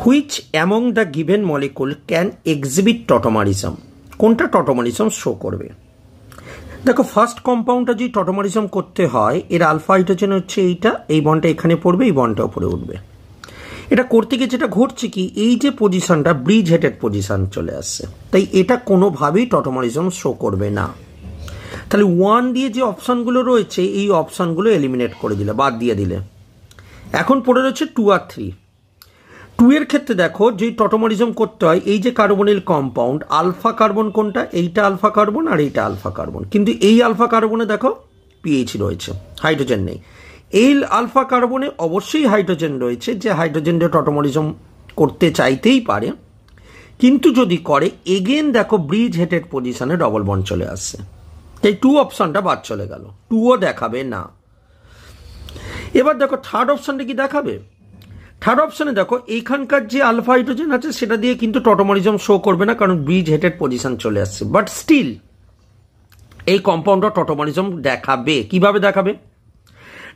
Which among the given molecule can exhibit tautomerism, কোনটা tautomerism show করবে? দেখো first কম্পাউন্ডটা যদি টটোমারিজম করতে হয় এর আলফা হাইড্রোজেন হচ্ছে এইটা, এই বন্ডটা এখানে পড়বে, এই বন্ডটা উপরে উঠবে। এটা করতে গিয়ে যেটা ঘটছে কি, এই যে পজিশনটা ব্রিজ হেডেড পজিশন চলে আসছে, তাই এটা কোনোভাবেই টটোমারিজম শো করবে না। তাহলে 1 দিয়ে যে অপশানগুলো রয়েছে এই অপশানগুলো এলিমিনেট করে দিলে, বাদ দিয়ে দিলে। এখন পড়ে রয়েছে 2 আর 3। 2 এর ক্ষেত্রে দেখো যে টটোমারিজম করতে হয়, এই যে কার্বনিল কম্পাউন্ড আলফা কার্বন কোনটা, এইটা আলফা কার্বন আর এইটা আলফা কার্বন, কিন্তু এই আলফা কার্বনে দেখো পিএইচ রয়েছে, হাইড্রোজেন নেই। এই আলফা কার্বনে অবশ্যই হাইড্রোজেন রয়েছে, যে হাইড্রোজেন দিয়ে টটোমারিজম করতে চাইতেই পারে, কিন্তু যদি করে এগেন দেখো ব্রিজ হেডেড পজিশনে ডবল বন্ড চলে আসছে, তাই 2 অপশনটা বাদ চলে গেল, 2ও দেখাবে না। এবার দেখো থার্ড অপশনটা কি দেখাবে? থার্ড অপশনে দেখো এইখানকার যে আলফা হাইড্রোজেন আছে সেটা দিয়ে কিন্তু টটোমারিজম শো করবে না, কারণ ব্রিজ হেডেড পজিশন চলে আসছে। বাট স্টিল এই কম্পাউন্ডটা টটোমারিজম দেখাবে। কিভাবে দেখাবে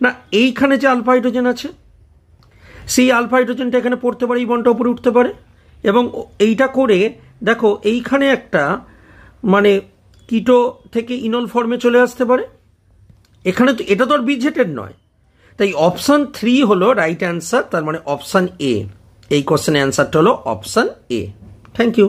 না, এইখানে যে আলফা হাইড্রোজেন আছে সেই আলফা হাইড্রোজেনটা এখানে পড়তে পারে, এই বন্ডটা উপরে উঠতে পারে, এবং এইটা করে দেখো এইখানে একটা মানে কিটো থেকে ইনল ফর্মে চলে আসতে পারে। এখানে তো এটা তো আর ব্রিজ হেডেড নয়, তাই অপশান 3 হলো রাইট অ্যান্সার, তার মানে অপশান এ। এই কোশ্চেনের অ্যান্সারটা হলো অপশান এ। Thank you.